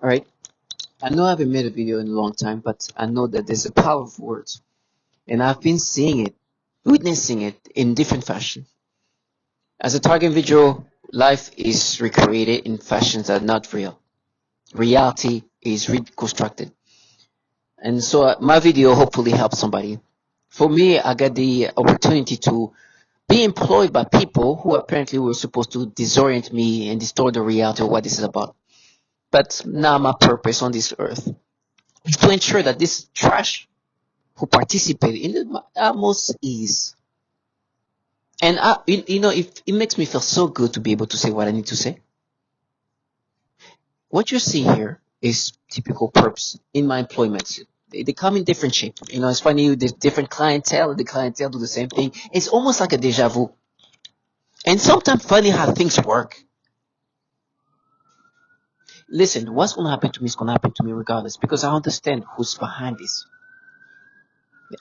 All right. I know I haven't made a video in a long time, but I know that there's a power of words, and I've been seeing it, witnessing it in different fashion. As a target individual, life is recreated in fashions that are not real. Reality is reconstructed. And so my video hopefully helps somebody. For me, I got the opportunity to be employed by people who apparently were supposed to disorient me and distort the reality of what this is about. But now my purpose on this earth is to ensure that this trash who participate in the utmost ease. And it makes me feel so good to be able to say what I need to say. What you see here is typical perps in my employment. They come in different shape. It's funny, there's different clientele. The clientele do the same thing. It's almost like a deja vu. And sometimes funny how things work. Listen, what's going to happen to me is going to happen to me regardless, because I understand who's behind this.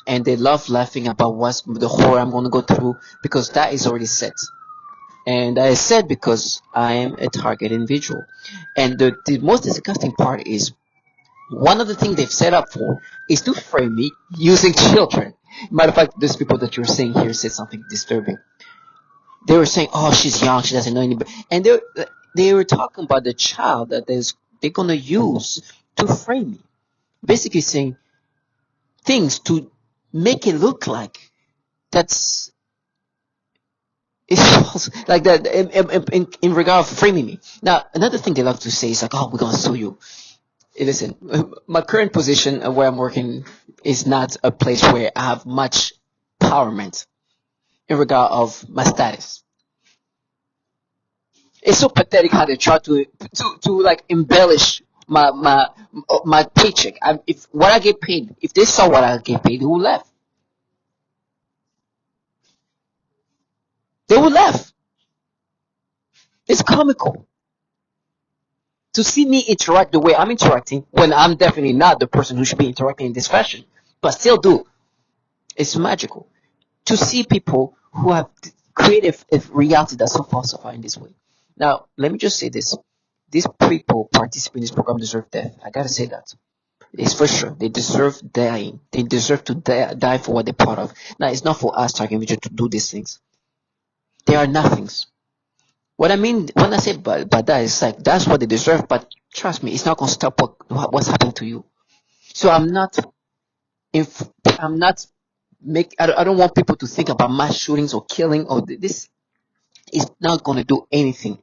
And they love laughing about what's the horror I'm going to go through, because that is already set. And I said because I am a target individual. And the most disgusting part is, one of the things they've set up for is to frame me using children. Matter of fact, those people that you're seeing here said something disturbing. They were saying, "Oh, she's young, she doesn't know anybody," and they were talking about the child that they're gonna use to frame me, basically saying things to make it look like that's it's like that in regard of framing me. Now, another thing they love to say is like, "Oh, we're gonna sue you." Hey, listen, my current position where I'm working is not a place where I have much empowerment in regard of my status. It's so pathetic how they try to like embellish my paycheck. If what I get paid, if they saw what I get paid, they would laugh. They would laugh. It's comical to see me interact the way I'm interacting when I'm definitely not the person who should be interacting in this fashion, but still do. It's magical to see people who have created a reality that's so falsified in this way. Now, let me just say this. These people participating in this program deserve death. I gotta say that. It's for sure. They deserve dying. They deserve to die for what they're part of. Now, it's not for us, target individuals, to do these things. They are nothings. What I mean when I say by that is like, that's what they deserve, but trust me, it's not gonna stop what's happening to you. So I'm not I don't want people to think about mass shootings or killing, or this is not going to do anything.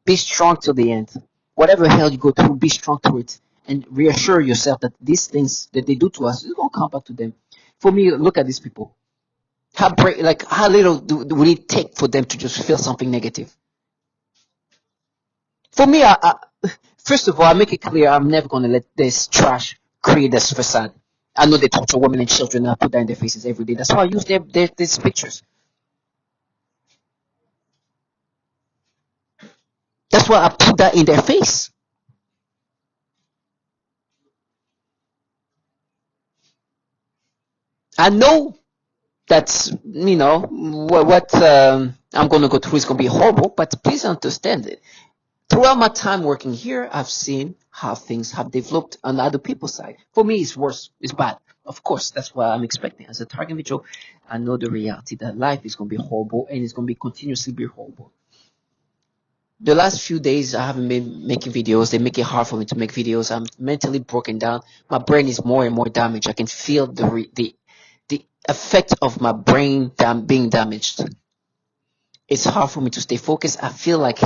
Be strong till the end. Whatever hell you go through, be strong through it, and reassure yourself that these things that they do to us is going to come back to them. For me, look at these people. How little would it take for them to just feel something negative? For me, first of all, I make it clear I'm never going to let this trash create this facade. I know they torture women and children, and I put that in their faces every day. That's why I use these pictures. That's why I put that in their face. I know that's, what I'm going to go through is going to be horrible, but please understand it. Throughout my time working here, I've seen how things have developed on other people's side. For me, it's worse. It's bad. Of course, that's what I'm expecting. As a target individual, I know the reality that life is going to be horrible, and it's going to be continuously be horrible. The last few days, I haven't been making videos. They make it hard for me to make videos. I'm mentally broken down. My brain is more and more damaged. I can feel the effect of my brain being damaged. It's hard for me to stay focused. I feel like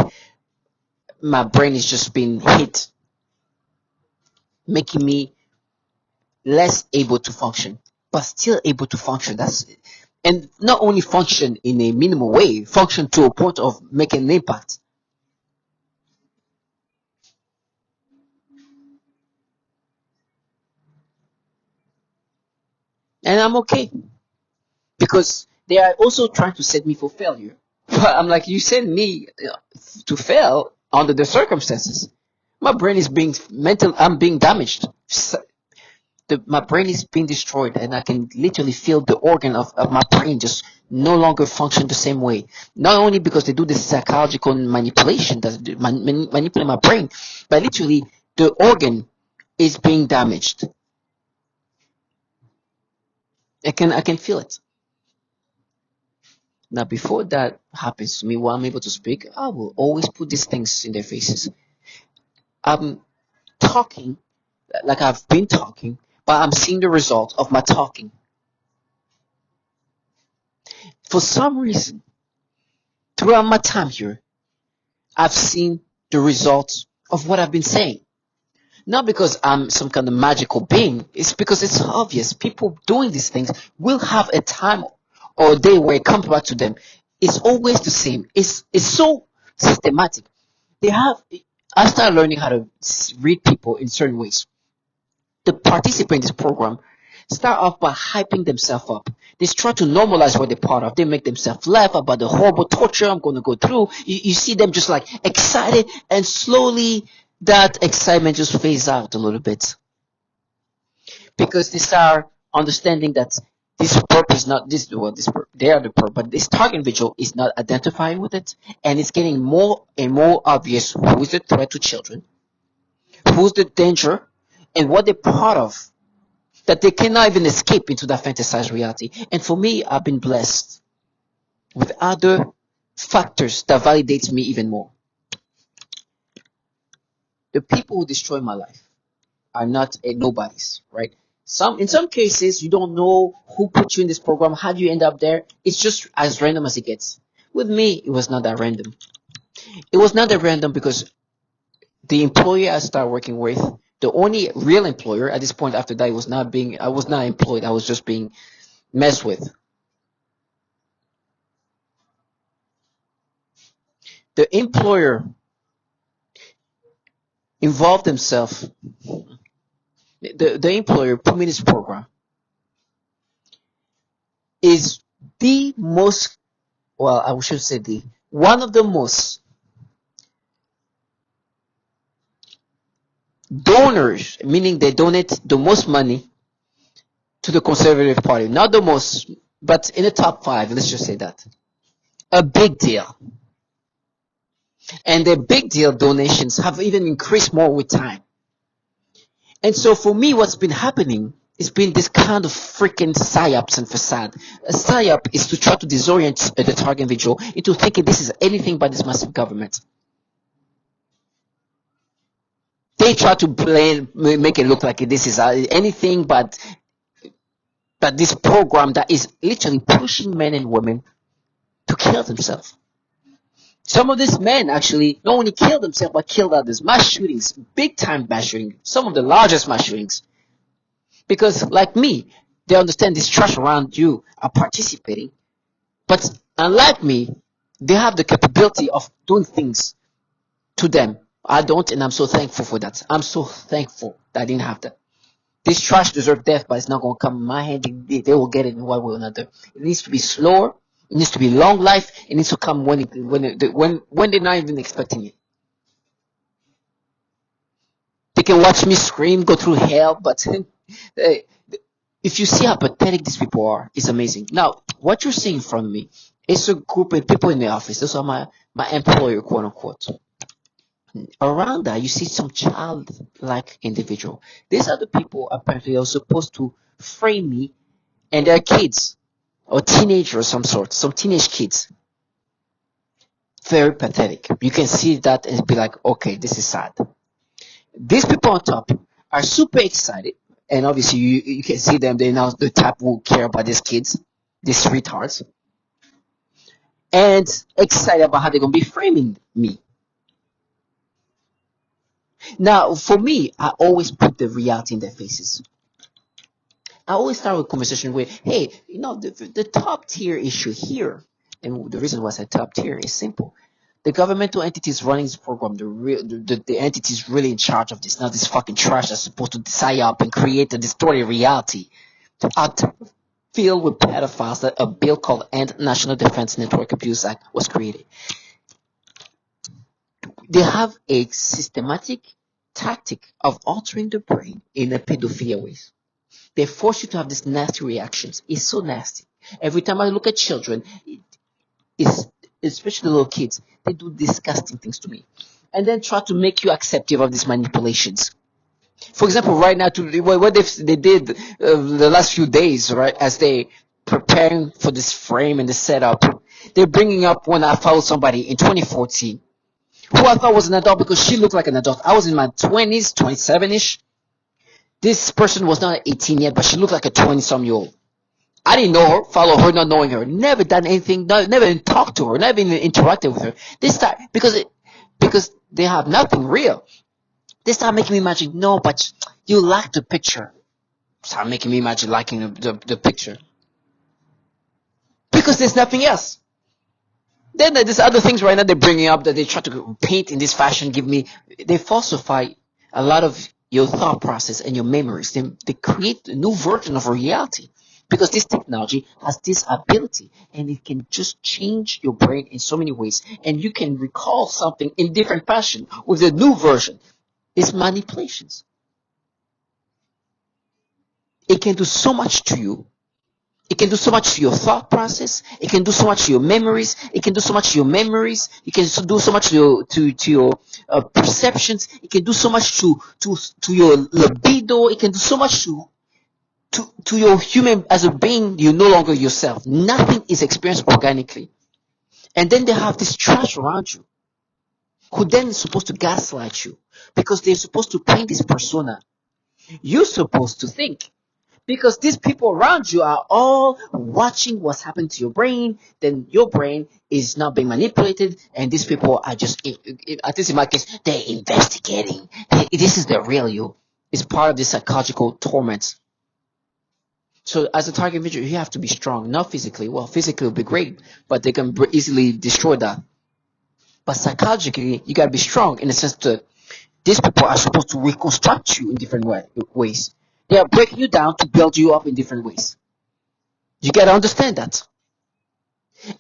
my brain is just being hit, making me less able to function, but still able to function. And not only function in a minimal way, function to a point of making an impact. And I'm okay, because they are also trying to set me for failure. But I'm like, you send me to fail under the circumstances. My brain is I'm being damaged. My brain is being destroyed, and I can literally feel the organ of my brain just no longer function the same way. Not only because they do this psychological manipulation, that manipulate my brain, but literally the organ is being damaged. I can feel it. Now, before that happens to me, while I'm able to speak, I will always put these things in their faces. I'm talking like I've been talking, but I'm seeing the result of my talking. For some reason, throughout my time here, I've seen the results of what I've been saying. Not because I'm some kind of magical being, it's because it's obvious. People doing these things will have a time or a day where it comes back to them. It's always the same. It's so systematic. They have. I started learning how to read people in certain ways. The participants in this program start off by hyping themselves up. They try to normalize what they're part of. They make themselves laugh about the horrible torture I'm going to go through. You see them just like excited, and slowly that excitement just fades out a little bit because they start understanding that this purpose is not this. Well, they are the purpose, but this target individual is not identifying with it, and it's getting more and more obvious who is the threat to children, who's the danger, and what they're part of, that they cannot even escape into that fantasized reality. And for me, I've been blessed with other factors that validates me even more. The people who destroy my life are not a nobodies, right? In some cases, you don't know who put you in this program, how do you end up there. It's just as random as it gets. With me, it was not that random. It was not that random because the employer I started working with, the only real employer at this point after that, I was not employed, I was just being messed with. The employer involved himself, the employer put me in this program, is the most, well, I should say one of the most donors, meaning they donate the most money to the Conservative Party. Not the most, but in the top 5, let's just say that. A big deal. And the big deal donations have even increased more with time. And so for me, what's been happening is been this kind of freaking psyops and facade. A psyop is to try to disorient the target individual into thinking this is anything but this massive government. They try to make it look like this is anything but this program that is literally pushing men and women to kill themselves. Some of these men actually not only killed themselves, but killed others. Mass shootings, big time mass shootings, some of the largest mass shootings. Because, like me, they understand this trash around you are participating. But unlike me, they have the capability of doing things to them. I don't, and I'm so thankful for that. I'm so thankful that I didn't have that. This trash deserves death, but it's not going to come in my hand. They will get it in one way or another. It needs to be slower. It needs to be long life. It needs to come when they're not even expecting it. They can watch me scream, go through hell, but if you see how pathetic these people are, it's amazing. Now, what you're seeing from me is a group of people in the office. Those are my employer, quote unquote. Around that, you see some childlike individual. These are the people apparently are supposed to frame me, and they're kids or teenagers of some sort, some teenage kids. Very pathetic. You can see that and be like, okay, this is sad. These people on top are super excited, and obviously you can see them. They're now the type who care about these kids, these retards, and excited about how they're gonna be framing me. Now, for me, I always put the reality in their faces. I always start with a conversation with, hey, the top tier issue here, and the reason why I said top tier is simple. The governmental entities running this program, the entities really in charge of this, not this fucking trash that's supposed to sign up and create a distorted reality, are filled with pedophiles that a bill called End National Defense Network Abuse Act was created. They have a systematic tactic of altering the brain in a pedophilia ways. They force you to have these nasty reactions. It's so nasty. Every time I look at children, it's especially little kids, they do disgusting things to me. and then try to make you acceptive of these manipulations. For example, right now, what they did the last few days, right, as they preparing for this frame and the setup, they're bringing up when I followed somebody in 2014 who I thought was an adult because she looked like an adult. I was in my 20s, 27-ish. This person was not 18 yet, but she looked like a 20-some-year-old. I didn't know her, follow her, not knowing her, never done anything, never even talked to her, never even interacted with her. This time, because they have nothing real. They start making me imagine, no, but you like the picture. Start making me imagine liking the picture. Because there's nothing else. Then there's other things right now they're bringing up that they try to paint in this fashion, they falsify a lot of your thought process and your memories. They create a new version of reality. Because this technology has this ability and it can just change your brain in so many ways. And you can recall something in different fashion with the new version. It's manipulations. It can do so much to you. It can do so much to your thought process. It can do so much to your memories. It can do so much to your memories. It can do so much to your perceptions. It can do so much to your libido. It can do so much to your human as a being. You're no longer yourself. Nothing is experienced organically. And then they have this trash around you who then is supposed to gaslight you because they're supposed to paint this persona. You're supposed to think. Because these people around you are all watching what's happening to your brain, then your brain is not being manipulated, and these people are just, at least in my case, they're investigating. This is the real you. It's part of the psychological torment. So as a target individual, you have to be strong, not physically. Well, physically will be great, but they can easily destroy that. But psychologically, you got to be strong in the sense that these people are supposed to reconstruct you in different ways. They are breaking you down to build you up in different ways. You got to understand that.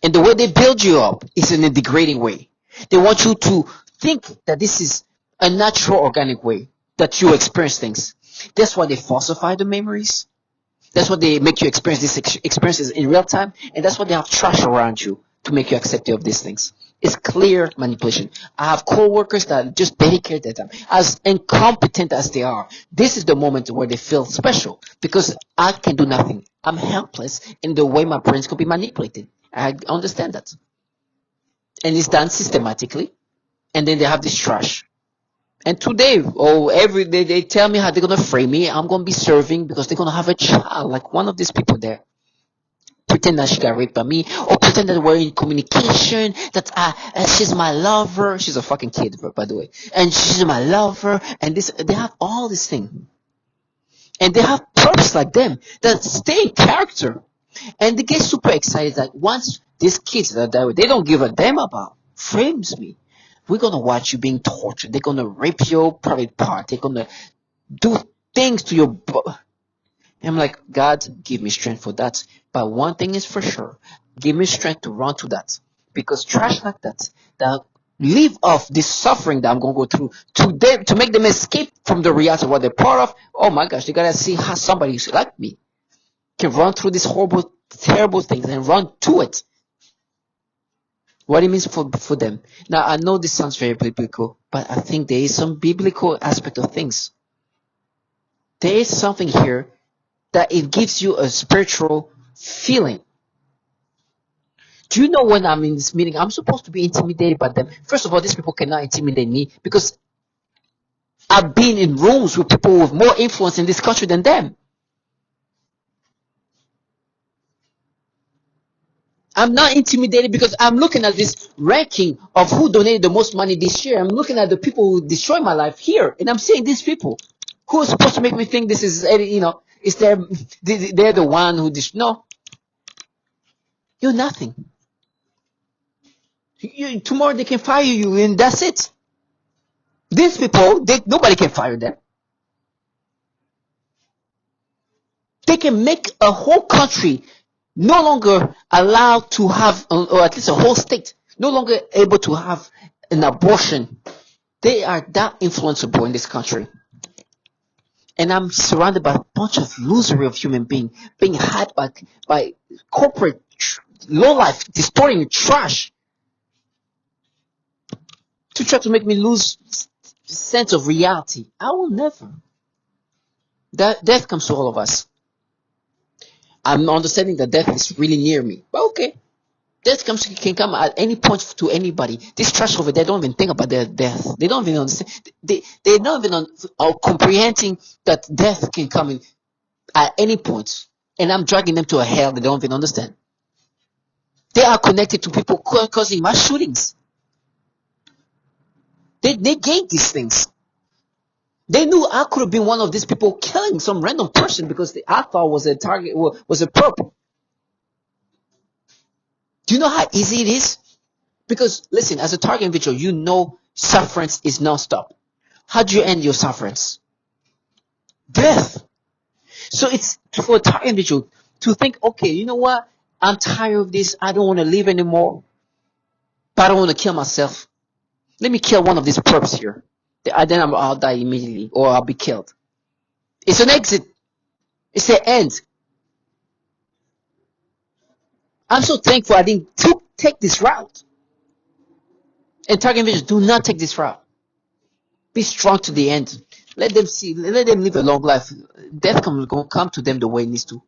And the way they build you up is in a degrading way. They want you to think that this is a natural, organic way that you experience things. That's why they falsify the memories. That's why they make you experience these experiences in real time. And that's why they have trash around you to make you accepting of these things. It's clear manipulation. I have co-workers that just dedicate their time. As incompetent as they are, this is the moment where they feel special because I can do nothing. I'm helpless in the way my brains can be manipulated. I understand that. And it's done systematically. And then they have this trash. And today, every day, they tell me how they're going to frame me. I'm going to be serving because they're going to have a child, like one of these people there. Pretend that she got raped by me, or pretend that we're in communication, that she's my lover. She's a fucking kid, by the way. And she's my lover, and they have all this thing. And they have perps like them that stay in character. And they get super excited that once these kids that they don't give a damn about frames me, we're going to watch you being tortured. They're going to rape your private part. They're going to do things to your... I'm like, God, give me strength for that. But one thing is for sure, give me strength to run to that. Because trash like that live off this suffering that I'm going to go through to make them escape from the reality of what they're part of. Oh my gosh, they got to see how somebody like me can run through these horrible, terrible things and run to it. What it means for them. Now, I know this sounds very biblical, but I think there is some biblical aspect of things. There is something here that it gives you a spiritual feeling. Do you know when I'm in this meeting, I'm supposed to be intimidated by them? First of all, these people cannot intimidate me because I've been in rooms with people with more influence in this country than them. I'm not intimidated because I'm looking at this ranking of who donated the most money this year. I'm looking at the people who destroyed my life here, and I'm seeing these people who are supposed to make me think this is, they're the one who no. You're nothing. Tomorrow they can fire you and that's it. These people, nobody can fire them. They can make a whole country no longer allowed to have, or at least a whole state, no longer able to have an abortion. They are that influenceable in this country. And I'm surrounded by a bunch of losery of human beings being hyped by corporate low life, distorting trash. to try to make me lose sense of reality. I will never. Death comes to all of us. I'm understanding that death is really near me. But okay. Death can come at any point to anybody. This trash over there don't even think about their death. They don't even understand. They're not even comprehending that death can come in at any point. And I'm dragging them to a hell they don't even understand. They are connected to people causing mass shootings. They negate these things. They knew I could have been one of these people killing some random person because I thought was a target, was a perp. Do you know how easy it is? Because listen, as a target individual, you know sufferance is non-stop. How do you end your sufferance? Death. So it's for a target individual to think, okay, you know what? I'm tired of this. I don't want to live anymore. But I don't want to kill myself. Let me kill one of these perps here. Then I'll die immediately or I'll be killed. It's an exit. It's the end. I'm so thankful I didn't take this route. And target individuals, do not take this route. Be strong to the end. Let them see. Let them live a long life. Death will come to them the way it needs to.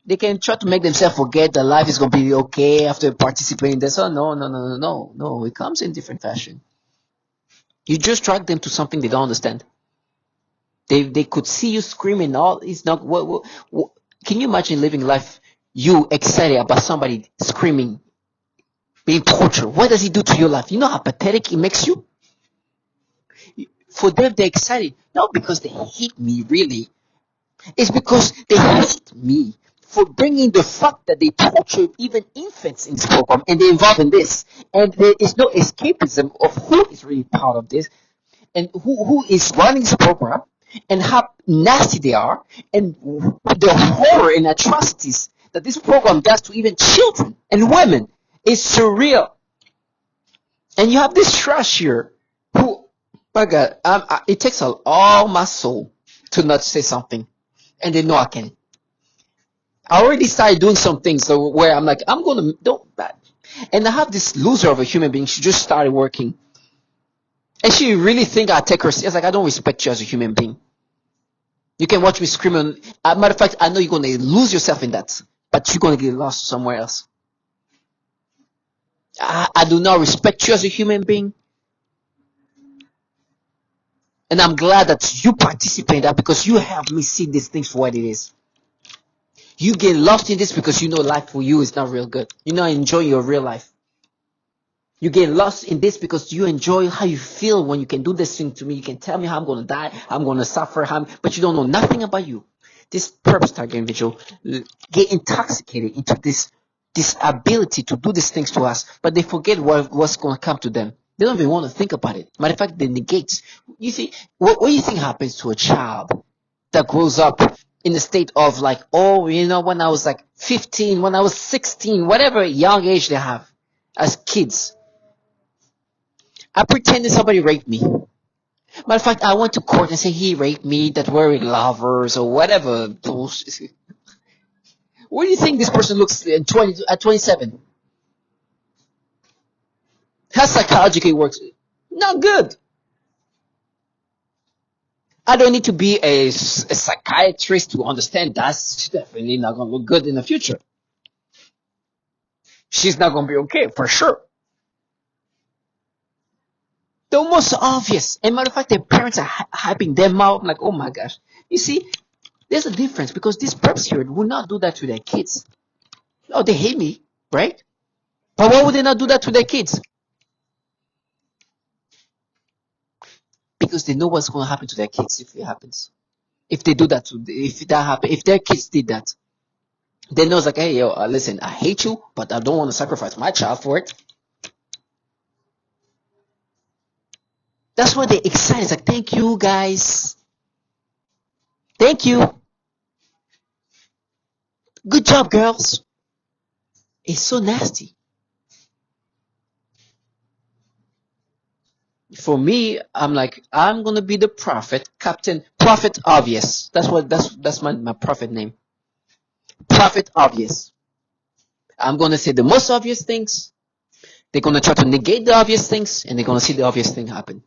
They can try to make themselves forget that life is going to be okay after participating in this. Oh, no. It comes in different fashion. You just drag them to something they don't understand. They could see you screaming. All it's not. What, can you imagine living life? You excited about somebody screaming, being tortured. What does it do to your life? You know how pathetic it makes you? For them, they're excited. Not because they hate me, really. It's because they hate me for bringing the fact that they torture even infants in this program and they're involved in this. And there is no escapism of who is really part of this and who is running this program and how nasty they are and the horror and atrocities that this program does to even children and women is surreal. And you have this trash here who, my God, it takes all my soul to not say something. And they know I can. I already started doing some things where I'm like, I'm going to, don't, and I have this loser of a human being. She just started working. And she really think I take her serious. Like, I don't respect you as a human being. You can watch me screaming. Matter of fact, I know you're going to lose yourself in that. But you're going to get lost somewhere else. I do not respect you as a human being. And I'm glad that you participate in that because you help me see these things for what it is. You get lost in this because you know life for you is not real good. You're not enjoying your real life. You get lost in this because you enjoy how you feel when you can do this thing to me. You can tell me how I'm going to die, I'm going to suffer, but you don't know nothing about you. This perps target individual get intoxicated into this ability to do these things to us, but they forget what's going to come to them. They don't even want to think about it. Matter of fact, they negate. You see, what do you think happens to a child that grows up in the state of like, oh, you know, when I was like 15, when I was 16, whatever young age they have as kids. I pretended somebody raped me. Matter of fact, I went to court and said he raped me, that we're lovers or whatever. What do you think this person looks at 27? How psychologically works? Not good. I don't need to be a psychiatrist to understand that's definitely not going to look good in the future. She's not going to be okay, for sure. The most obvious. And matter of fact, their parents are hyping them out. I'm like, oh my gosh. You see, there's a difference because these perps here will not do that to their kids. Oh, they hate me, right? But why would they not do that to their kids? Because they know what's going to happen to their kids if it happens. If they do that, if that happen, if their kids did that, they know it's like, hey, yo, listen, I hate you, but I don't want to sacrifice my child for it. That's why they're excited. It's like, thank you, guys. Thank you. Good job, girls. It's so nasty. For me, I'm like, I'm gonna be the prophet, Captain Prophet Obvious. That's my prophet name. Prophet Obvious. I'm gonna say the most obvious things, They're going to try to negate the obvious things, and they're going to see the obvious thing happen.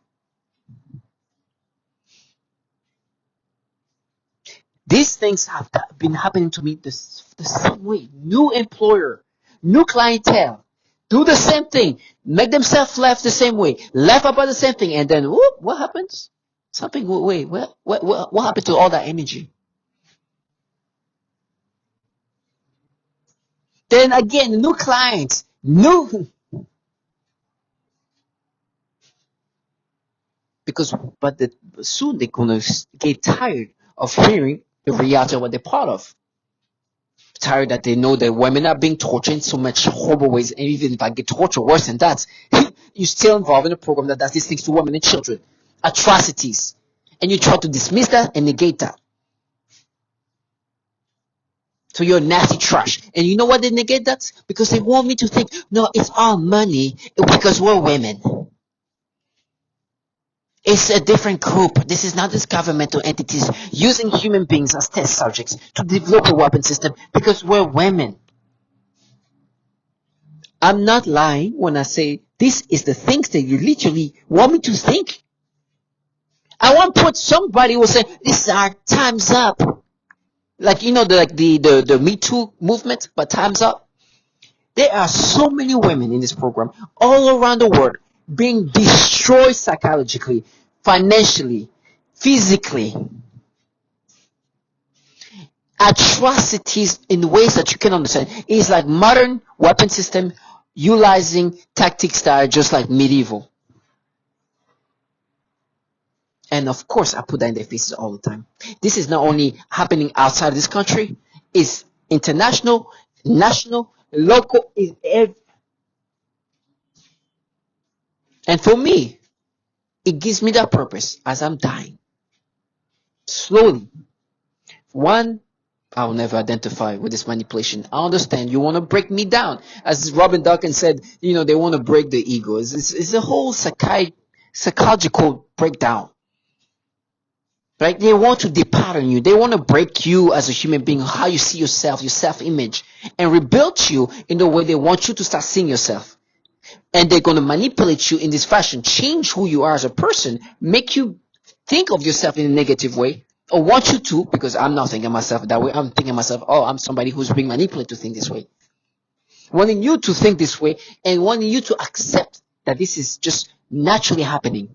These things have been happening to me the same way. New employer, new clientele, do the same thing, make themselves laugh the same way, laugh about the same thing, and then whoop, what happens? Something, wait, what happened to all that energy? Then again, new clients, but soon they're gonna get tired of hearing the reality of what they're part of. Tired that they know that women are being tortured in so much horrible ways, and even if I get tortured worse than that, you're still involved in a program that does these things to women and children, atrocities, and you try to dismiss that and negate that. So you're nasty trash. And you know why they negate that? Because they want me to think, no, it's all money because we're women. It's a different group. This is not these governmental entities using human beings as test subjects to develop a weapon system because we're women. I'm not lying when I say this is the things that you literally want me to think. I want to put somebody who will say, this is our time's up. Like, you know, the Me Too movement, but time's up. There are so many women in this program all around the world being destroyed psychologically, financially, physically. Atrocities in ways that you can understand. It's like modern weapon system utilizing tactics that are just like medieval. And of course, I put that in their faces all the time. This is not only happening outside this country, it's international, national, local. And for me, it gives me that purpose as I'm dying. Slowly. One, I'll never identify with this manipulation. I understand you want to break me down. As Robin Duncan said, you know, they want to break the ego. It's a whole psychological breakdown. Right? They want to depattern you. They want to break you as a human being, how you see yourself, your self-image, and rebuild you in the way they want you to start seeing yourself. And they're going to manipulate you in this fashion, change who you are as a person, make you think of yourself in a negative way, or want you to, because I'm not thinking myself that way. I'm thinking myself, oh, I'm somebody who's being manipulated to think this way. Wanting you to think this way and wanting you to accept that this is just naturally happening.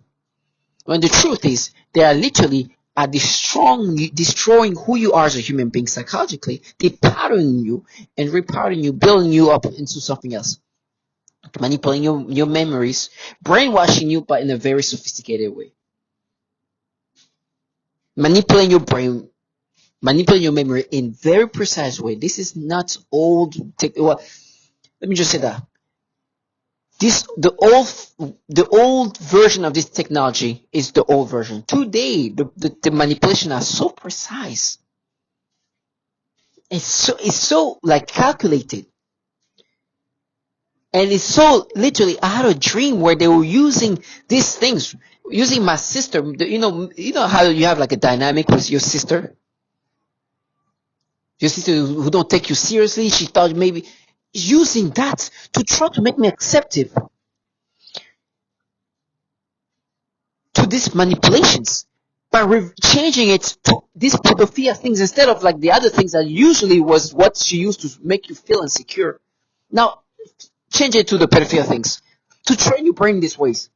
When the truth is, they are literally destroying who you are as a human being psychologically, depatterning you and repatterning you, building you up into something else. Manipulating your memories, brainwashing you, but in a very sophisticated way. Manipulating your brain, manipulating your memory in very precise way. This is not old. Well, let me just say that the old version of this technology is the old version. Today, the manipulation are so precise. It's so like calculated. And it's so literally, I had a dream where they were using these things, using my sister. You know how you have like a dynamic with your sister who don't take you seriously. She thought maybe using that to try to make me acceptive to these manipulations by changing it to these pedophilia things instead of like the other things that usually was what she used to make you feel insecure. Now, change it to the pedophilia things to train your brain these ways.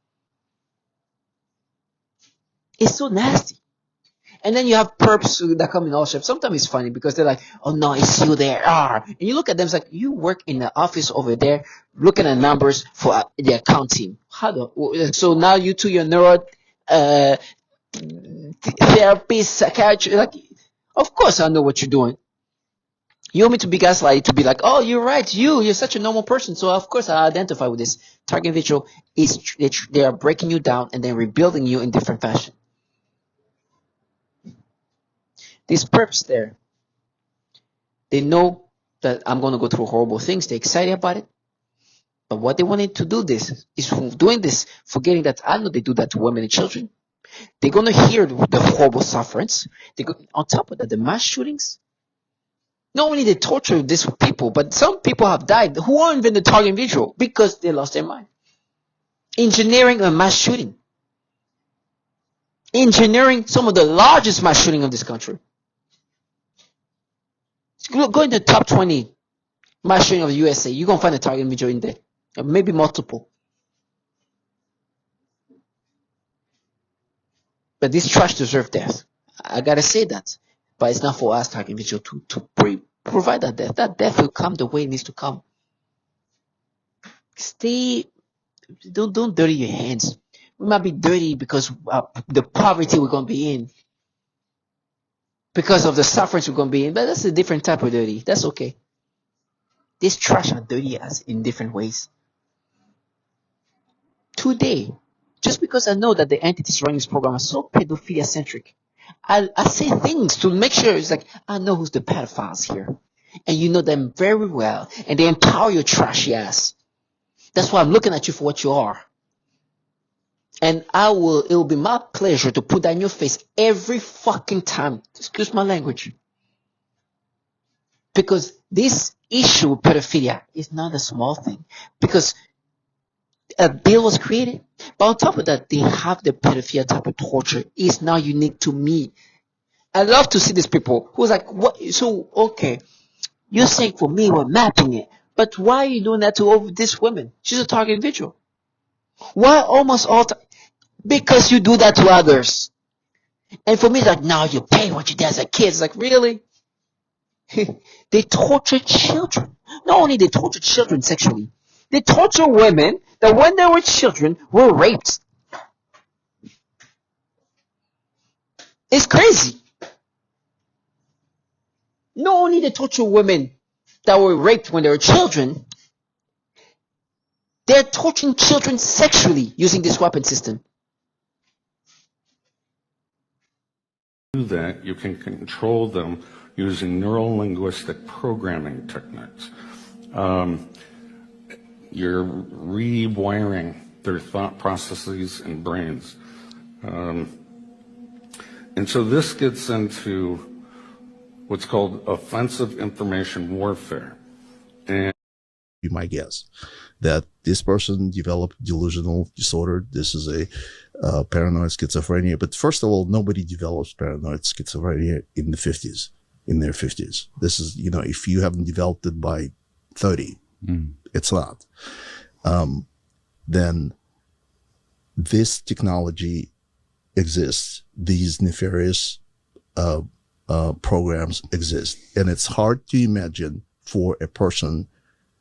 It's so nasty. And then you have perps that come in all shapes. Sometimes it's funny because they're like, oh no, it's you there. And you look at them, it's like, you work in the office over there looking at numbers for the account team. So now you two, your neuro therapist, psychiatrist, like, of course I know what you're doing. You want me to be gaslighted to be like, oh, you're right, you're such a normal person, so of course I identify with this. Target individual they are breaking you down and then rebuilding you in different fashion. These perps there, they know that I'm going to go through horrible things. They're excited about it. But what they wanted to do this is doing this, forgetting that I know they do that to women and children. They're going to hear the horrible sufferings. On top of that, the mass shootings. Not only they torture these people, but some people have died who aren't even the target individual because they lost their mind. Engineering a mass shooting. Engineering some of the largest mass shooting of this country. Go in the top 20 mass shooting of the USA. You're going to find a target individual in there. Maybe multiple. But this trash deserves death. I gotta say that. But it's not for us, target individual, to provide that death. That death will come the way it needs to come. Don't dirty your hands. We might be dirty because the poverty we're going to be in. Because of the sufferings we're going to be in. But that's a different type of dirty. That's okay. These trash are dirty as in different ways. Today, just because I know that the entities running this program are so pedophilia-centric, I say things to make sure it's like, I know who's the pedophiles here. And you know them very well. And they empower your trashy ass. That's why I'm looking at you for what you are. And it will be my pleasure to put that in your face every fucking time. Excuse my language. Because this issue with pedophilia is not a small thing. Because a bill was created. But on top of that, they have the pedophilia type of torture. It's not unique to me. I love to see these people who's like, what? So, okay, you're saying for me we're mapping it. But why are you doing that to this woman? She's a target individual. Why almost all time? Because you do that to others. And for me, it's like, no, you pay what you did as a kid. It's like, really? They torture children. Not only they torture children sexually, they torture women that when they were children were raped. It's crazy. Not only they torture women that were raped when they were children, they're torturing children sexually using this weapon system. Do that, you can control them using neurolinguistic programming techniques. You're rewiring their thought processes and brains. And so this gets into what's called offensive information warfare. And you might guess that this person developed delusional disorder. This is a paranoid schizophrenia. But first of all, nobody develops paranoid schizophrenia in the 50s, in their 50s. This is, if you haven't developed it by 30, it's not. Then this technology exists. These nefarious programs exist. And it's hard to imagine for a person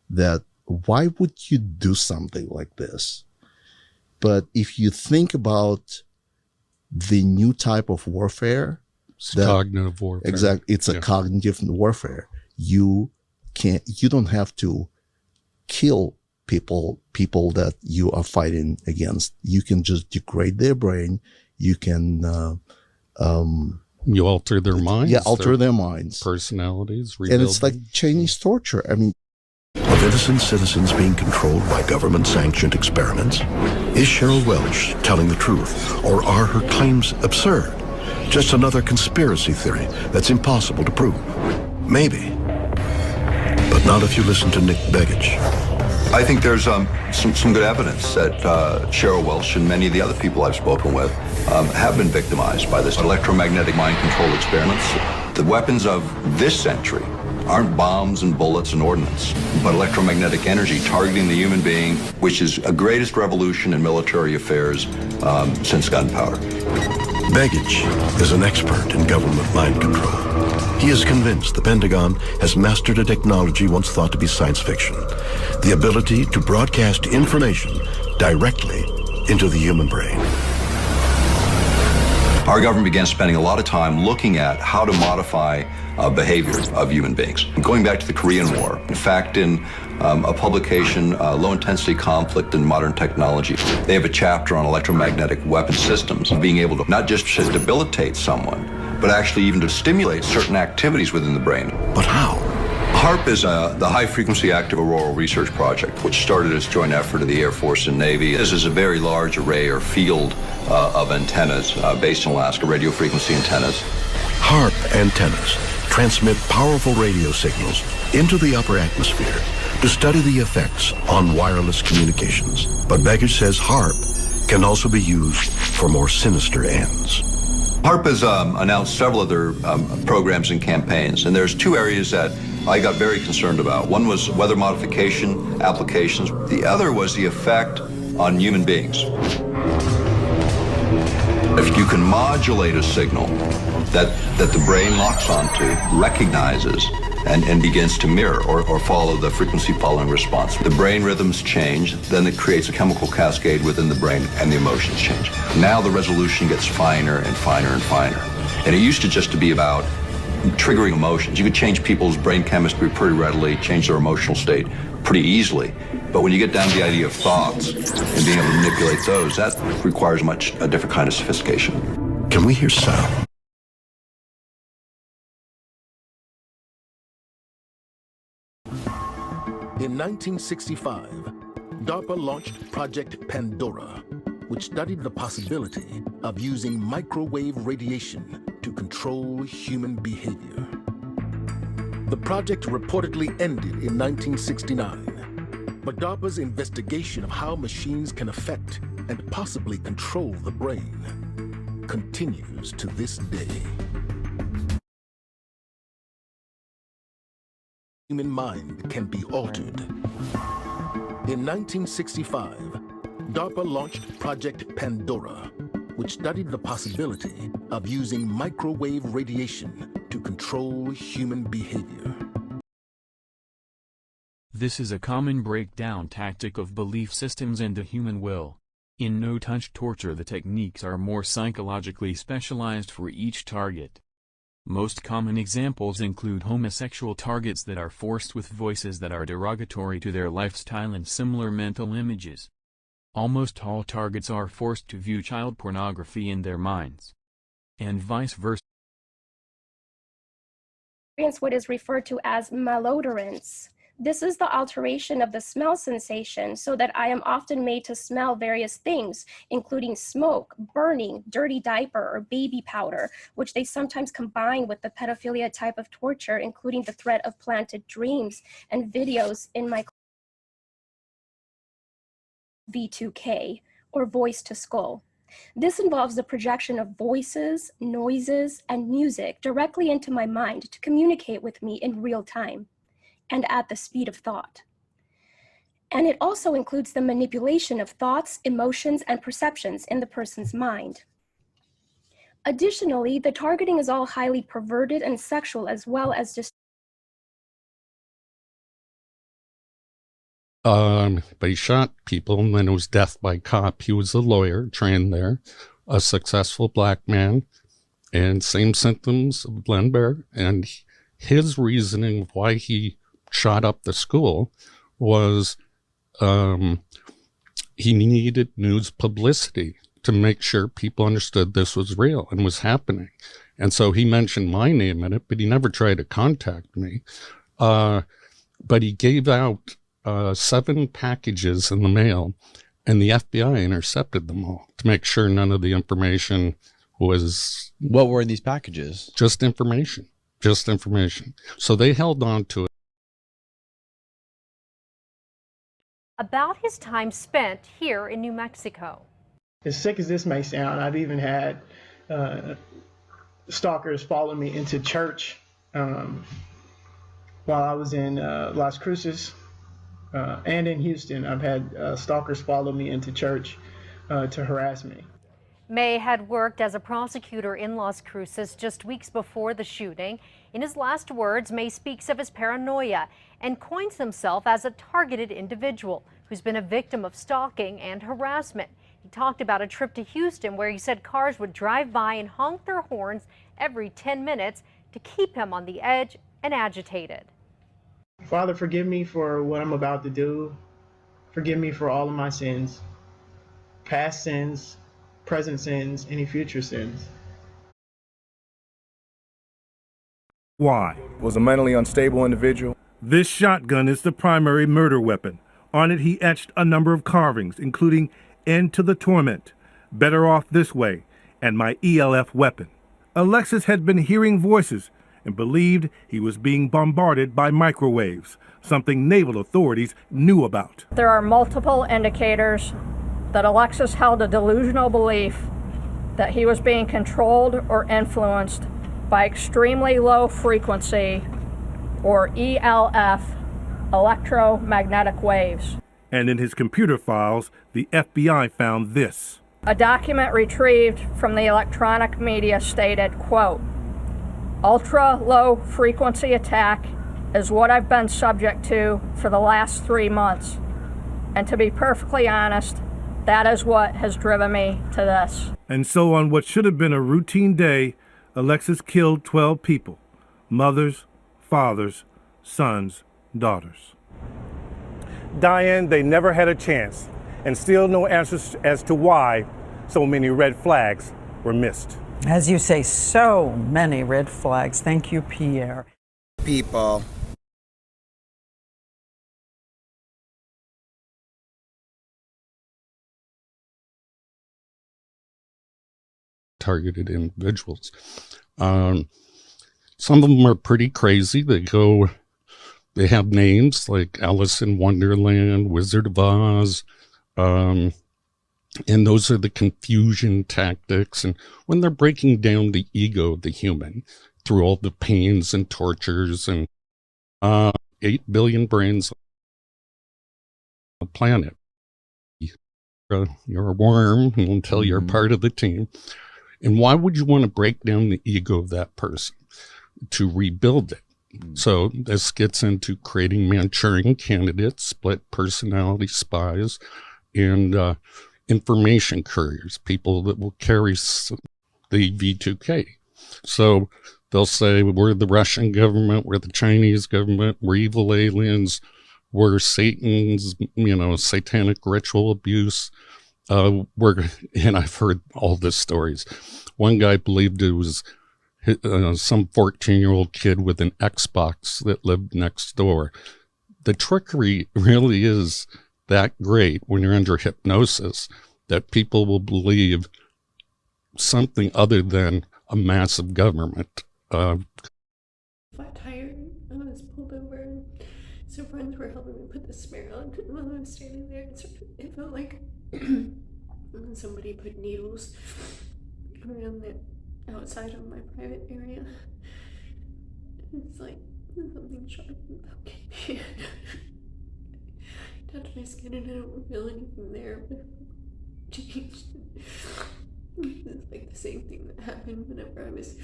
that why would you do something like this? But if you think about the new type of warfare, it's cognitive warfare. Exactly. It's a cognitive warfare. You don't have to kill people that you are fighting against. You can just degrade their brain. You can, you alter their minds. Yeah, alter their minds. Personalities. And it's like Chinese torture. I mean, of innocent citizens being controlled by government-sanctioned experiments? Is Cheryl Welch telling the truth, or are her claims absurd? Just another conspiracy theory that's impossible to prove? Maybe. But not if you listen to Nick Begich. I think there's some good evidence that Cheryl Welch and many of the other people I've spoken with have been victimized by this electromagnetic mind control experiments. The weapons of this century aren't bombs and bullets and ordnance, but electromagnetic energy targeting the human being, which is a greatest revolution in military affairs since gunpowder. Begich is an expert in government mind control. He is convinced the Pentagon has mastered a technology once thought to be science fiction, the ability to broadcast information directly into the human brain. Our government began spending a lot of time looking at how to modify behavior of human beings. Going back to the Korean War, in fact, in a publication, Low-Intensity Conflict in Modern Technology, they have a chapter on electromagnetic weapon systems, being able to not just debilitate someone, but actually even to stimulate certain activities within the brain. But how? HARP is the High Frequency Active Auroral Research Project, which started as a joint effort of the Air Force and Navy. This is a very large array or field of antennas based in Alaska, radio frequency antennas. HARP antennas transmit powerful radio signals into the upper atmosphere to study the effects on wireless communications. But Begich says HAARP can also be used for more sinister ends. HAARP has announced several other programs and campaigns, and there's two areas that I got very concerned about. One was weather modification applications. The other was the effect on human beings. If you can modulate a signal that the brain locks onto, recognizes, and begins to mirror or follow the frequency following response. The brain rhythms change, then it creates a chemical cascade within the brain and the emotions change. Now the resolution gets finer and finer and finer. And it used to just to be about triggering emotions. You could change people's brain chemistry pretty readily, change their emotional state pretty easily. But when you get down to the idea of thoughts and being able to manipulate those, that requires a different kind of sophistication. Can we hear sound? In 1965, DARPA launched Project Pandora, which studied the possibility of using microwave radiation to control human behavior. The project reportedly ended in 1969, but DARPA's investigation of how machines can affect and possibly control the brain continues to this day. Human mind can be altered. In 1965, DARPA launched Project Pandora, which studied the possibility of using microwave radiation to control human behavior. This is a common breakdown tactic of belief systems and the human will. In no-touch torture, the techniques are more psychologically specialized for each target. Most common examples include homosexual targets that are forced with voices that are derogatory to their lifestyle and similar mental images. Almost all targets are forced to view child pornography in their minds. And vice versa. What is referred to as malodorance. This is the alteration of the smell sensation so that I am often made to smell various things, including smoke, burning, dirty diaper, or baby powder, which they sometimes combine with the pedophilia type of torture, including the threat of planted dreams and videos in my V2K, or voice to skull. This involves the projection of voices, noises, and music directly into my mind to communicate with me in real time and at the speed of thought. And it also includes the manipulation of thoughts, emotions, and perceptions in the person's mind. Additionally, the targeting is all highly perverted and sexual, as well as just but he shot people, and then it was death by cop. He was a lawyer, trained there, a successful black man, and same symptoms of Glenn Bear. And his reasoning of why he shot up the school was he needed news publicity to make sure people understood this was real and was happening. And so he mentioned my name in it, but he never tried to contact me. But he gave out 7 packages in the mail, and the FBI intercepted them all to make sure none of the information was... What were these packages? Just information. So they held on to it. About his time spent here in New Mexico. As sick as this may sound, I've even had stalkers follow me into church while I was in Las Cruces and in Houston. I've had stalkers follow me into church to harass me. May had worked as a prosecutor in Las Cruces just weeks before the shooting. In his last words, May speaks of his paranoia and coins himself as a targeted individual who's been a victim of stalking and harassment. He talked about a trip to Houston where he said cars would drive by and honk their horns every 10 minutes to keep him on the edge and agitated. Father, forgive me for what I'm about to do. Forgive me for all of my sins, past sins, present sins, any future sins. Why? Was a mentally unstable individual. This shotgun is the primary murder weapon. On it, he etched a number of carvings, including "End to the Torment," "Better Off This Way," and "My ELF Weapon." Alexis had been hearing voices and believed he was being bombarded by microwaves, something naval authorities knew about. There are multiple indicators that Alexis held a delusional belief that he was being controlled or influenced by extremely low frequency, or ELF, electromagnetic waves. And in his computer files, the FBI found this. A document retrieved from the electronic media stated, quote, "Ultra-low frequency attack is what I've been subject to for the last 3 months. And to be perfectly honest, that is what has driven me to this." And so on what should have been a routine day, Alexis killed 12 people, mothers, fathers, sons, daughters. Diane, they never had a chance, and still no answers as to why so many red flags were missed. As you say, so many red flags. Thank you, Pierre. People. Targeted individuals. Some of them are pretty crazy. They have names like Alice in Wonderland, Wizard of Oz, and those are the confusion tactics. And when they're breaking down the ego of the human through all the pains and tortures and 8 billion brains on the planet. You're a worm until you're part of the team. And why would you want to break down the ego of that person? To rebuild it. So this gets into creating Manchurian candidates, split personality spies, and information couriers, people that will carry the V2K. So they'll say, we're the Russian government, we're the Chinese government, we're evil aliens, we're Satan's, satanic ritual abuse. And I've heard all these stories. One guy believed it was some 14-year-old kid with an Xbox that lived next door. The trickery really is that great when you're under hypnosis that people will believe something other than a massive government. Flat tire. I was pulled over, and some friends were helping me put the smear on. While I was standing there, it felt like somebody put needles around the outside of my private area. It's like something sharp and poking me. I touched my skin and I don't feel anything there, but it changed. It's like the same thing that happened whenever I was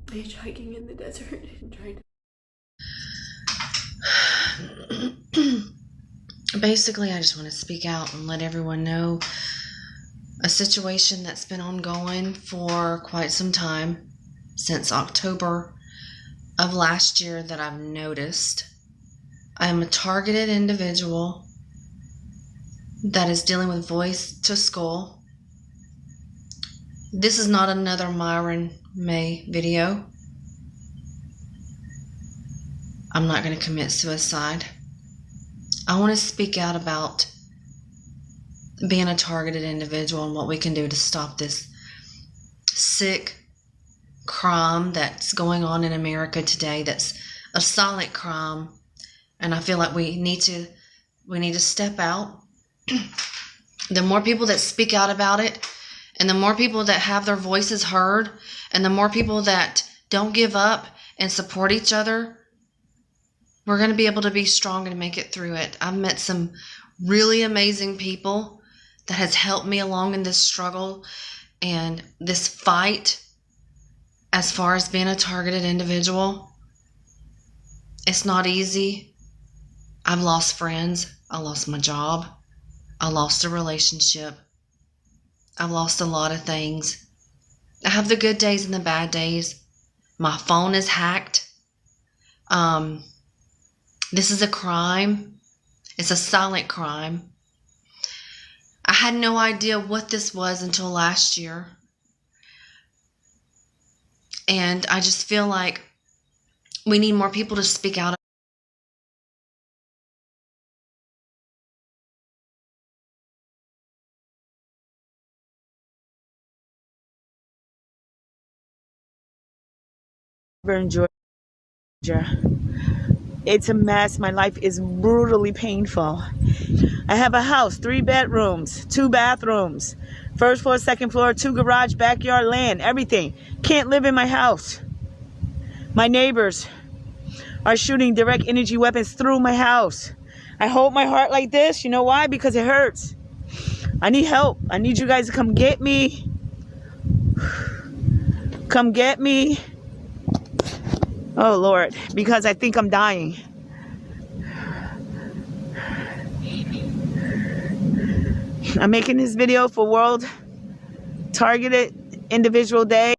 hitchhiking in the desert and trying to... Basically, I just want to speak out and let everyone know a situation that's been ongoing for quite some time, since October of last year, that I've noticed. I am a targeted individual that is dealing with voice to skull. This is not another Myron May video. I'm not going to commit suicide. I want to speak out about being a targeted individual and what we can do to stop this sick crime that's going on in America today. That's a silent crime, and I feel like we need to step out. The more people that speak out about it, and the more people that have their voices heard, and the more people that don't give up and support each other, we're going to be able to be strong and make it through it. I've met some really amazing people that has helped me along in this struggle and this fight as far as being a targeted individual. It's not easy. I've lost friends. I lost my job. I lost a relationship. I've lost a lot of things. I have the good days and the bad days. My phone is hacked. This is a crime. It's a silent crime. I had no idea what this was until last year. And I just feel like we need more people to speak out in Georgia. It's a mess. My life is brutally painful. I have a house, 3 bedrooms, 2 bathrooms, first floor, second floor, 2 garage, backyard, land, everything. Can't live in my house. My neighbors are shooting direct energy weapons through my house. I hold my heart like this. You know why? Because it hurts. I need help. I need you guys to come get me. Come get me. Oh, Lord, because I think I'm dying. I'm making this video for World Targeted Individual Day.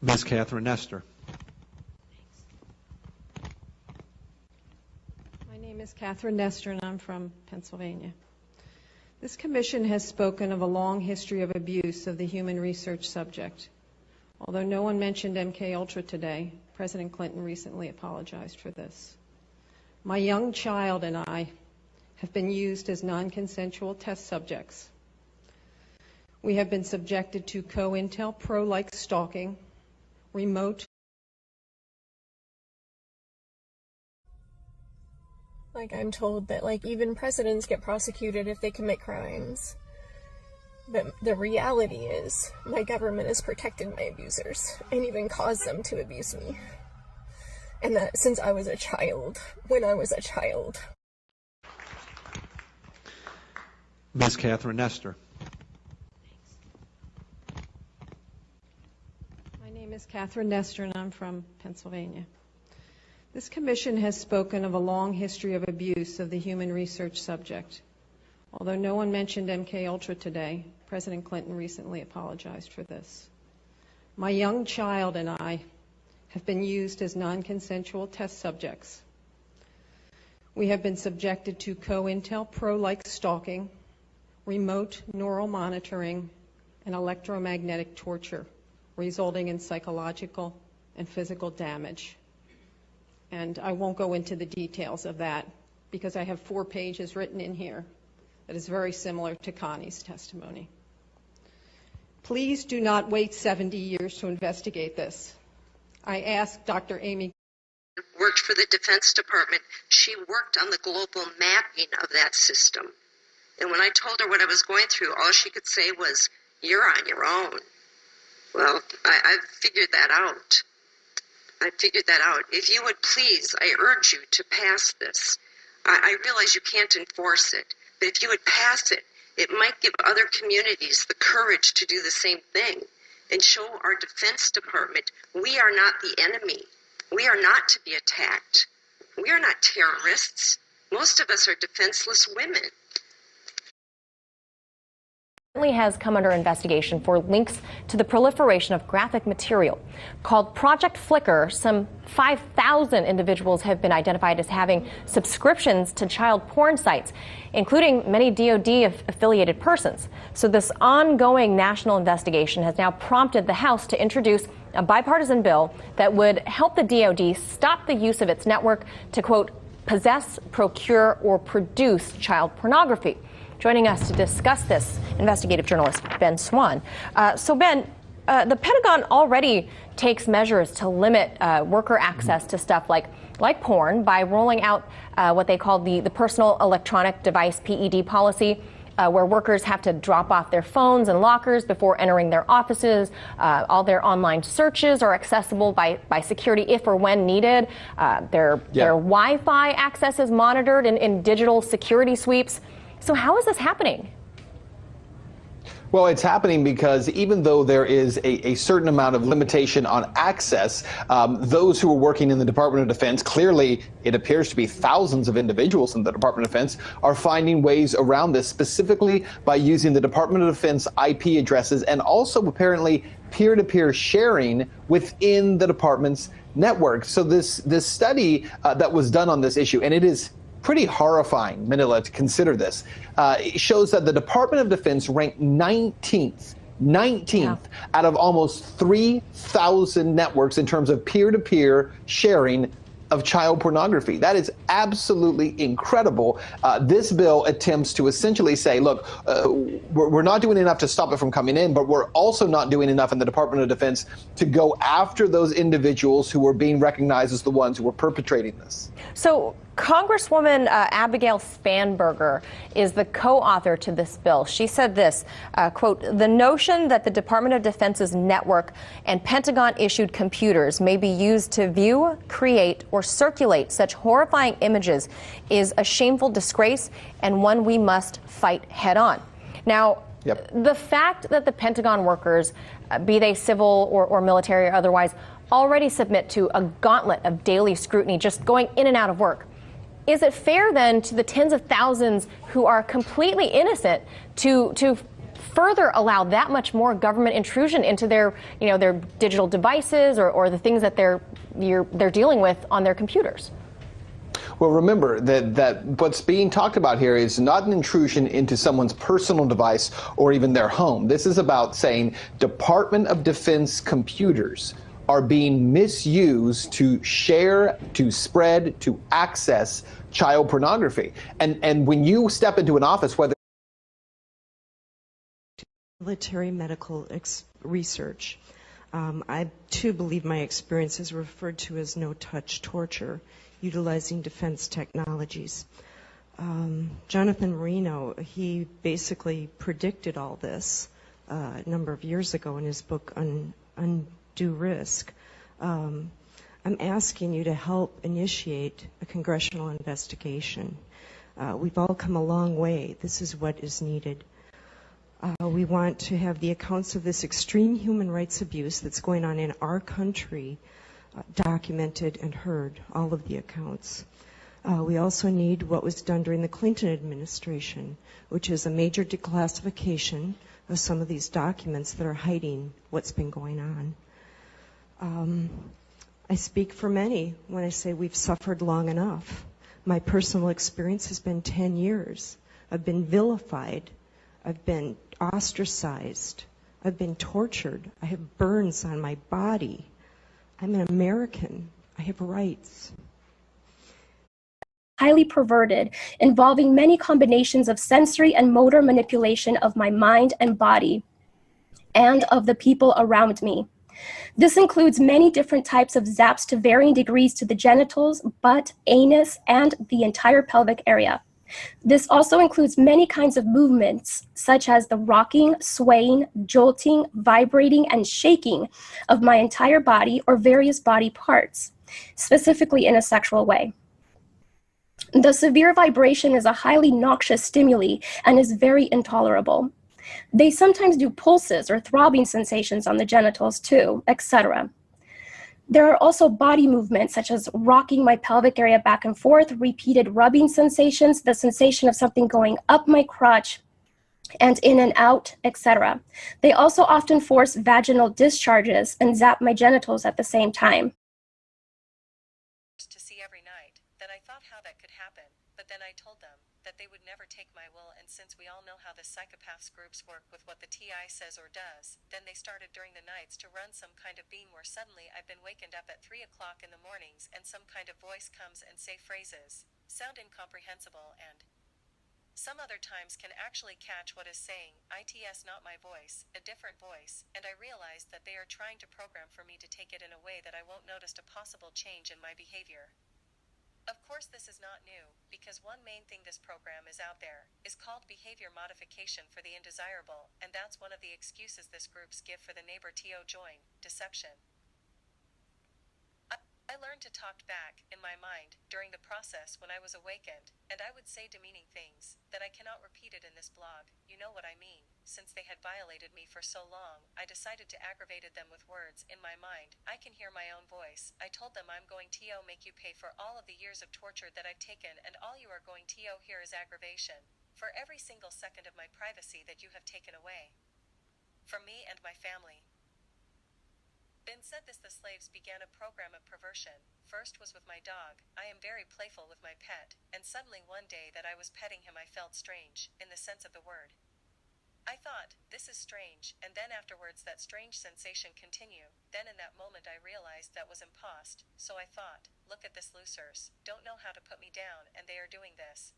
Ms. Catherine Nestor. My name is Catherine Nestor, and I'm from Pennsylvania. This commission has spoken of a long history of abuse of the human research subject. Although no one mentioned MKUltra today, President Clinton recently apologized for this. My young child and I have been used as non-consensual test subjects. We have been subjected to COINTELPRO-like stalking, remote. Like, I'm told that, like, even presidents get prosecuted if they commit crimes. But the reality is, my government has protected my abusers, and even caused them to abuse me. And that since I was a child, when I was a child. Ms. Catherine Nestor. My name is Catherine Nestor, and I'm from Pennsylvania. This commission has spoken of a long history of abuse of the human research subject. Although no one mentioned MKUltra today, President Clinton recently apologized for this. My young child and I have been used as non-consensual test subjects. We have been subjected to COINTELPRO-like stalking, remote neural monitoring, and electromagnetic torture, resulting in psychological and physical damage. And I won't go into the details of that because I have 4 pages written in here that is very similar to Connie's testimony. Please do not wait 70 years to investigate this. I asked Dr. Amy. Worked for the Defense Department. She worked on the global mapping of that system. And when I told her what I was going through, all she could say was, "You're on your own." Well, I figured that out. If you would please, I urge you to pass this. I realize you can't enforce it, but if you would pass it, it might give other communities the courage to do the same thing and show our Defense Department we are not the enemy. We are not to be attacked. We are not terrorists. Most of us are defenseless women. Has come under investigation for links to the proliferation of graphic material. Called Project Flicker, some 5,000 individuals have been identified as having subscriptions to child porn sites, including many DoD-affiliated persons. So this ongoing national investigation has now prompted the House to introduce a bipartisan bill that would help the DoD stop the use of its network to, quote, possess, procure, or produce child pornography. Joining us to discuss this, investigative journalist Ben Swan. So Ben, the Pentagon already takes measures to limit worker access to stuff like porn by rolling out what they call the Personal Electronic Device PED policy where workers have to drop off their phones and lockers before entering their offices. All their online searches are accessible by security if or when needed. Their Wi-Fi access is monitored in digital security sweeps. So how is this happening? Well, it's happening because even though there is a certain amount of limitation on access, those who are working in the Department of Defense, clearly it appears to be thousands of individuals in the Department of Defense, are finding ways around this, specifically by using the Department of Defense IP addresses and also apparently peer-to-peer sharing within the department's network. So this study that was done on this issue, and it is pretty horrifying, Manila, to consider this. It shows that the Department of Defense ranked 19th out of almost 3,000 networks in terms of peer-to-peer sharing of child pornography. That is absolutely incredible. This bill attempts to essentially say, look, we're not doing enough to stop it from coming in, but we're also not doing enough in the Department of Defense to go after those individuals who are being recognized as the ones who are perpetrating this. So Congresswoman Abigail Spanberger is the co-author to this bill. She said this, quote, "The notion that the Department of Defense's network and Pentagon-issued computers may be used to view, create, or circulate such horrifying images is a shameful disgrace and one we must fight head-on." Now, the fact that the Pentagon workers, be they civil or military or otherwise, already submit to a gauntlet of daily scrutiny just going in and out of work, is it fair then to the tens of thousands who are completely innocent to further allow that much more government intrusion into their digital devices or the things that they're dealing with on their computers? Well, remember that what's being talked about here is not an intrusion into someone's personal device or even their home. This is about saying Department of Defense computers are being misused to share, to spread, to access child pornography. And when you step into an office, whether military medical research, I too believe my experience is referred to as no-touch torture, utilizing defense technologies. Jonathan Marino, he basically predicted all this a number of years ago in his book Undue Risk. I'm asking you to help initiate a congressional investigation. We've all come a long way. This is what is needed. We want to have the accounts of this extreme human rights abuse that's going on in our country documented and heard, all of the accounts. We also need what was done during the Clinton administration, which is a major declassification of some of these documents that are hiding what's been going on. I speak for many when I say we've suffered long enough. My personal experience has been 10 years. I've been vilified. I've been ostracized. I've been tortured. I have burns on my body. I'm an American. I have rights. Highly perverted, involving many combinations of sensory and motor manipulation of my mind and body and of the people around me. This includes many different types of zaps to varying degrees to the genitals, butt, anus, and the entire pelvic area. This also includes many kinds of movements, such as the rocking, swaying, jolting, vibrating, and shaking of my entire body or various body parts, specifically in a sexual way. The severe vibration is a highly noxious stimuli and is very intolerable. They sometimes do pulses or throbbing sensations on the genitals too, etc. There are also body movements such as rocking my pelvic area back and forth, repeated rubbing sensations, the sensation of something going up my crotch and in and out, etc. They also often force vaginal discharges and zap my genitals at the same time. To see every night, then I thought how that could happen, but then I told them that they would never take my will, and since we all know how the psychopaths groups work with what the TI says or does, then they started during the nights to run some kind of beam where suddenly I've been wakened up at 3 o'clock in the mornings and some kind of voice comes and say phrases, sound incomprehensible, and some other times can actually catch what is saying, ITS not my voice, a different voice, and I realized that they are trying to program for me to take it in a way that I won't notice a possible change in my behavior. Of course, this is not new, because one main thing this program is out there is called behavior modification for the undesirable, and that's one of the excuses this groups give for the neighbor TO join, deception. I learned to talk back, in my mind, during the process when I was awakened, and I would say demeaning things, that I cannot repeat it in this blog, you know what I mean. Since they had violated me for so long, I decided to aggravate them with words, in my mind, I can hear my own voice. I told them I'm going to make you pay for all of the years of torture that I've taken, and all you are going to hear is aggravation. For every single second of my privacy that you have taken away. From me and my family. Ben said the slaves began a program of perversion. First was with my dog. I am very playful with my pet, and suddenly one day that I was petting him I felt strange, in the sense of the word. I thought, this is strange, and then afterwards that strange sensation continue. Then in that moment I realized that was impost, so I thought, look at this losers, don't know how to put me down, and they are doing this.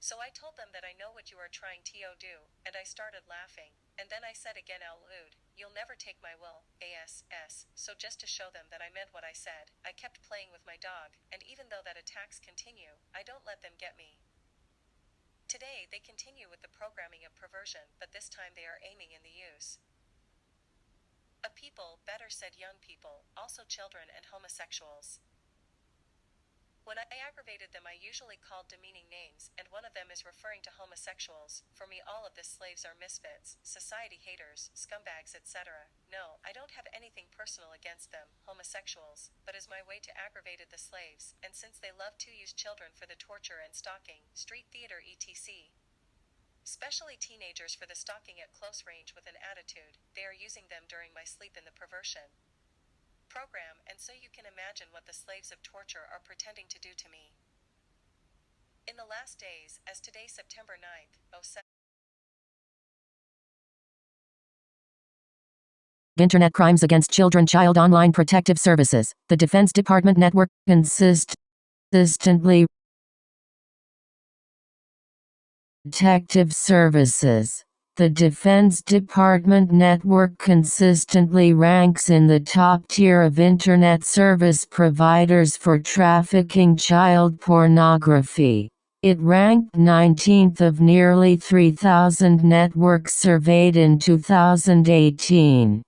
So I told them that I know what you are trying to do, and I started laughing, and then I said again out loud, you'll never take my will, ASS, so just to show them that I meant what I said, I kept playing with my dog, and even though that attacks continue, I don't let them get me. Today they continue with the programming of perversion, but this time they are aiming in the use of people, better said young people, also children and homosexuals. When I aggravated them I usually called demeaning names, and one of them is referring to homosexuals. For me all of the slaves are misfits, society haters, scumbags, etc. No, I don't have anything personal against them, homosexuals, but as my way to aggravate the slaves, and since they love to use children for the torture and stalking, street theater etc. Especially teenagers for the stalking at close range with an attitude, they are using them during my sleep in the perversion program, and so you can imagine what the slaves of torture are pretending to do to me. In the last days, as today September 9th, 07. Internet Crimes Against Children Child Online Protective Services. The Defense Department Network consistently Protective Services. The Defense Department Network consistently ranks in the top tier of Internet service providers for trafficking child pornography. It ranked 19th of nearly 3,000 networks surveyed in 2018.